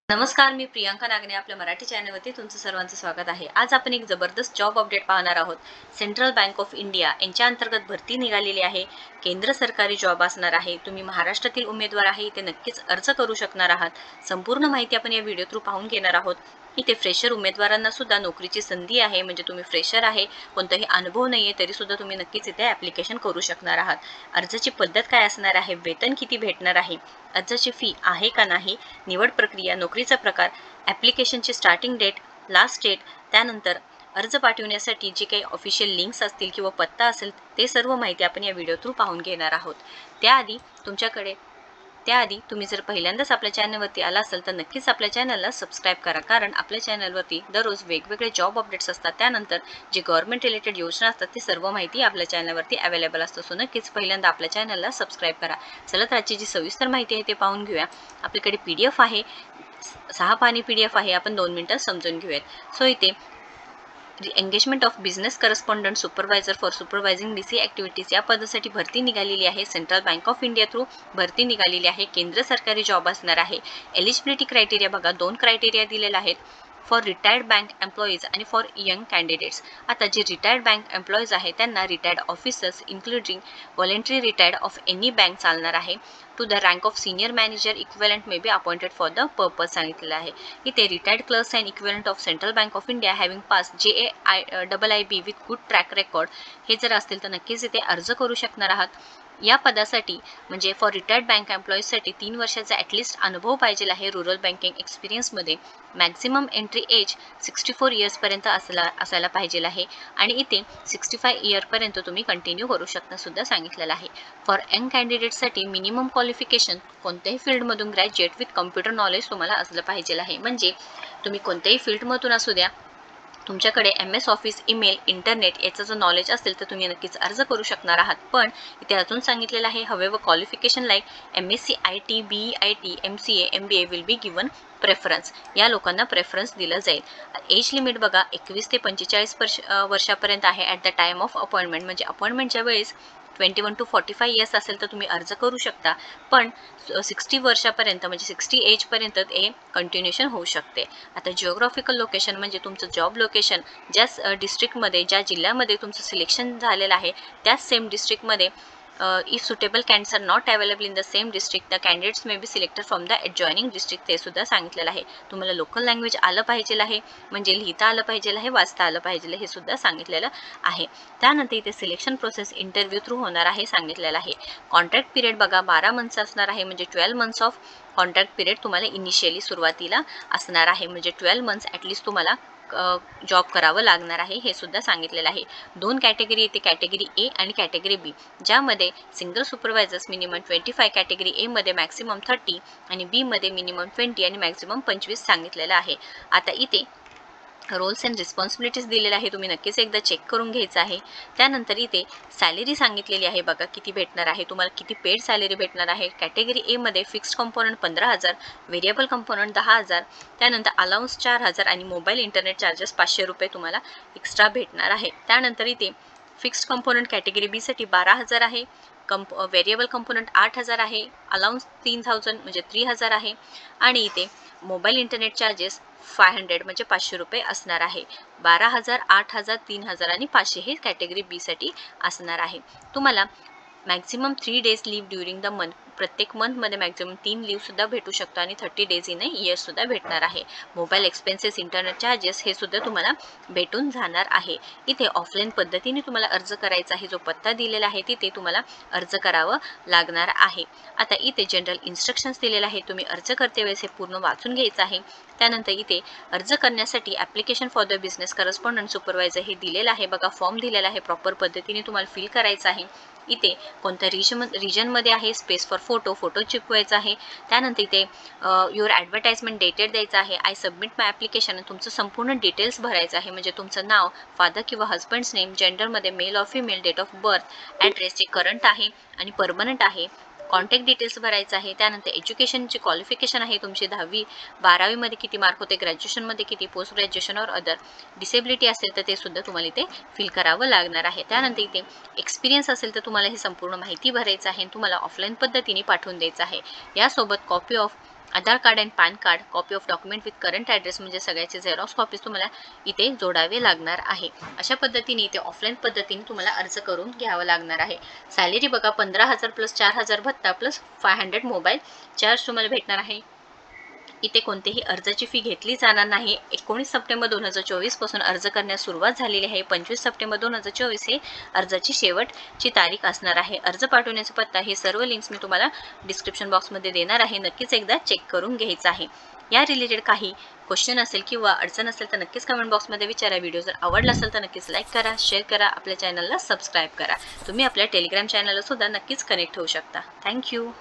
नमस्कार, मी प्रियांका नागने आपल्या मराठी चॅनलवरती तुमचं सर्वांचं स्वागत आहे। आज आपण एक जबरदस्त जॉब अपडेट पाहणार आहोत। सेंट्रल बँक ऑफ इंडिया यांच्या अंतर्गत भरती निघालेली आहे। केंद्र सरकारी जॉब असणार आहे। तुम्ही महाराष्ट्रातील उमेदवार आहे इथे नक्कीच अर्ज करू शकणार आहात। संपूर्ण माहिती आपण या व्हिडिओ थ्रू पाहून घेणार आहोत। इथे फ्रेशर उमेदवारांना सुद्धा नोकरीची संधी आहे, म्हणजे तुम्ही फ्रेशर आहे, कोणताही अनुभव नाहीये तरी सुद्धा तुम्ही नक्कीच इथे ॲप्लिकेशन करू शकणार आहात। अर्जाची पद्धत काय असणार आहे, वेतन किती भेटणार आहे, अर्जाची फी आहे का नाही, निवड प्रक्रिया, नोकरीचा प्रकार, ॲप्लिकेशनची स्टार्टिंग डेट, लास्ट डेट, त्यानंतर अर्ज पाठवण्यासाठी जे काही ऑफिशियल लिंक्स असतील किंवा पत्ता असेल ते सर्व माहिती आपण या व्हिडिओ थ्रू पाहून घेणार आहोत। त्याआधी तुम्ही जर पहिल्यांदाच आपल्या चॅनलवरती आला असाल तर नक्कीच आपल्या चॅनलला सबस्क्राईब करा, कारण आपल्या चॅनलवरती दररोज वेगवेगळे जॉब अपडेट्स असतात। त्यानंतर जे गव्हर्नमेंट रिलेटेड योजना असतात ते सर्व माहिती आपल्या चॅनलवरती अवेलेबल असतो। सो नक्कीच पहिल्यांदा आपल्या चॅनलला सबस्क्राईब करा। चला तर आजची जी सविस्तर माहिती आहे ते पाहून घेऊया। आपल्याकडे PDF आहे, 6 पानी PDF आहे, आपण 2 मिनिटात समजून घेऊयात। सो इथे engagement of business correspondent supervisor for supervising BC activities या पदासाठी भरती निघालेली आहे। Central Bank of India through भरती निघालेली आहे। केंद्र सरकारी जॉब असणार आहे। एलिजिबिलिटी क्रायटेरिया बघा, 2 क्रायटेरिया दिलेला आहेत, फॉर रिटायर्ड बँक एम्प्लॉईज आणि फॉर यंग कॅन्डिडेट्स। आता जे रिटायर्ड बँक एम्प्लॉईज आहे त्यांना retired officers including voluntary retired of any bank चालणार आहे। To the rank of senior manager equivalent may be appointed for the purpose सांगितलेलं आहे। इथे retired clerks and equivalent of Central Bank of India having pass JAIIB with good track record हे जर असतील तर नक्कीच इथे अर्ज करू शकणार आहात। या पदासाठी म्हणजे फॉर रिटायर्ड बँक एम्प्लॉईजसाठी 3 वर्षाचा ॲटलिस्ट अनुभव पाहिजे आहे रूरल बँकिंग एक्सपिरियन्समध्ये। मॅक्झिमम एंट्री एज 64 इयर्सपर्यंत असायला पाहिजे आहे आणि इथे 65 इयरपर्यंत तुम्ही कंटिन्यू करू शकता सुद्धा सांगितलेलं आहे। फॉर यंग कॅन्डिडेटसाठी मिनिमम क्वालिफिकेशन कोणत्याही फील्डमधून ग्रॅज्युएट विथ कम्प्युटर नॉलेज तुम्हाला असलं पाहिजे आहे। म्हणजे तुम्ही कोणत्याही फील्डमधून असू द्या, तुमच्याकडे MS ऑफिस, ईमेल, इंटरनेट याचं जर नॉलेज असेल तर तुम्ही नक्कीच अर्ज करू शकणार आहात। पण इथे अजून सांगितलेलं आहे, however qualification like MSc IT, BE IT, MCA, MBA will be given preference. या लोकांना प्रेफरन्स दिलं जाईल। एज लिमिट बघा 21 ते 45 वर्षापर्यंत आहे at the time of appointment, म्हणजे अपॉइंटमेंटच्या वेळेस 21 to 45 इयर्स असेल तर तुम्ही अर्ज करू शकता, पण 60 वर्षापर्यंत म्हणजे 60 एजपर्यंत हे कंटिन्युएशन होऊ शकते। आता जिओग्राफिकल लोकेशन म्हणजे तुमचं जॉब लोकेशन ज्या डिस्ट्रिक्टमध्ये, ज्या जिल्ह्यामध्ये तुमचं सिलेक्शन झालेलं आहे त्याच सेम डिस्ट्रिक्टमध्ये if suitable candidates are not available in the same district the candidates may be selected from the adjoining district ते सुद्धा सांगितलेलं आहे। तुम्हाला लोकल लँग्वेज आलं पाहिजे आहे, म्हणजे लिहिता आलं पाहिजे आहे, वाचता आलं पाहिजे हे सुद्धा सांगितलेलं आहे। त्यानंतर इथे सिलेक्शन प्रोसेस इंटरव्ह्यू थ्रू होणार आहे सांगितलेलं आहे। कॉन्ट्रॅक्ट पिरियड बघा 12 मंथ्स असणार आहे, म्हणजे 12 मंथ्स ऑफ कॉन्ट्रॅक्ट पिरियड तुम्हाला इनिशियली सुरुवातीला असणार आहे, म्हणजे 12 मंथ्स ॲटलिस्ट तुम्हाला जॉब करावं लागणार आहे हे सुद्धा सांगितलेलं आहे। 2 कॅटेगरी येते, कॅटेगरी A आणि कॅटेगरी B, ज्यामध्ये single supervisors minimum 25, category A मध्ये मॅक्सिमम 30 आणि B मध्ये मिनिमम 20 आणि मॅक्सिमम 25 सांगितलेलं आहे। आता इथे रोल्स अँड रिस्पॉन्सिबिलिटीज दिलेले आहे, तुम्ही नक्कीच एकदा चेक करून घ्यायचं आहे। त्यानंतर इथे सॅलरी सांगितलेली आहे बघा, किती भेटणार आहे तुम्हाला, किती पेड सॅलरी भेटणार आहे। कॅटेगरी A मध्ये फिक्स्ड कंपोनंट 15,000, व्हेरिएबल कंपोनंट 10,000, त्यानंतर अलाउन्स 4,000 आणि मोबाईल इंटरनेट चार्जेस 500 रुपये तुम्हाला एक्स्ट्रा भेटणार आहे। त्यानंतर इथे फिक्स्ड कंपोनंट कॅटेगरी B साठी 12,000 आहे, व्हेरिएबल कंपोनंट 8,000 आहे, अलाउन्स 3,000 म्हणजे 3,000 आहे आणि इथे मोबाईल इंटरनेट चार्जेस 500 म्हणजे 500 रुपये असणार आहे। 12,000, 8,000, 3,000 आणि 500 हे कॅटेगरी B साठी असणार आहे। तुम्हाला maximum 3 days leave during the month, प्रत्येक मंथमध्ये मॅक्झिमम 3 लीव्ह सुद्धा भेटू शकतो आणि 30 डेज इन अ इयर सुद्धा भेटणार आहे। मोबाईल एक्सपेन्सेस, इंटरनेट चार्जेस हे सुद्धा तुम्हाला भेटून जाणार आहे। इथे ऑफलाईन पद्धतीने तुम्हाला अर्ज करायचा आहे, जो पत्ता दिलेला आहे तिथे तुम्हाला अर्ज करावं लागणार आहे। आता इथे जनरल इन्स्ट्रक्शन्स दिलेले आहे, तुम्ही अर्ज करते वेळेस हे पूर्ण वाचून घ्यायचं आहे। त्यानंतर इथे अर्ज करण्यासाठी application for the business correspondent supervisor हे दिलेलं आहे बघा, फॉर्म दिलेला आहे, प्रॉपर पद्धतीने तुम्हाला फिल करायचं आहे। इथे कोणत्या रिजनमध्ये आहे, स्पेस फॉर फोटो चिपवायचा आहे। त्यानंतर इथे युअर ॲडव्हर्टाइजमेंट डेटेड द्यायचं आहे, आय सबमिट माय ॲप्लिकेशन, तुमचं संपूर्ण डिटेल्स भरायचं आहे, म्हणजे तुमचं नाव, फादर किंवा हजबंड्स नेम, जेंडरमध्ये male or female, date of birth, address जे करंट आहे आणि परमनंट आहे, कॉन्टॅक्ट डिटेल्स भरायचं आहे। त्यानंतर एज्युकेशनची क्वालिफिकेशन आहे तुमची 10वी 12वीमध्ये किती मार्क होते, ग्रॅज्युएशनमध्ये किती, पोस्ट ग्रॅज्युएशन और अदर, डिसेबिलिटी असेल तर ते सुद्धा तुम्हाला इथे फिल करावं लागणार आहे। त्यानंतर इथे एक्सपिरियन्स असेल तर तुम्हाला ही संपूर्ण माहिती भरायचं आहे, तुम्हाला ऑफलाईन पद्धतीने पाठवून द्यायचं आहे। यासोबत copy of Aadhaar card and pan card, copy of document with current address म्हणजे सगळ्याचे झेरॉक्स कॉपीज तुम्हाला इथे जोडावे लागणार आहे. अशा पद्धतीने इथे ऑफलाईन पद्धतीने तुम्हाला अर्ज करून घ्यावा लागणार आहे. सॅलरी बघा 15,000 प्लस 4,000 भत्ता प्लस 500 मोबाईल चार्ज तुम्हाला भेटणार आहे. इथे कोणतेही अर्जाची फी घेतली जाणार नाही. 19 सप्टेंबर 2024 पासून अर्ज करण्यास सुरुवात झालेली आहे. 25 सप्टेंबर 2024 हे अर्जाची शेवटची तारीख असणार आहे. अर्ज पाठवण्याचा पत्ता हे सर्व लिंक्स मी तुम्हाला डिस्क्रिप्शन बॉक्समध्ये देणार आहे. नक्कीच एकदा चेक करून घ्यायचं आहे. या रिलेटेड काही क्वेश्चन असेल किंवा अडचण असेल तर नक्कीच कमेंट बॉक्समध्ये विचारा. व्हिडिओ जर आवडला असेल तर नक्कीच लाईक करा, शेअर करा, आपल्या चॅनलला सबस्क्राईब करा. तुम्ही आपल्या टेलिग्राम चॅनलला सुद्धा नक्कीच कनेक्ट होऊ शकता. थँक्यू.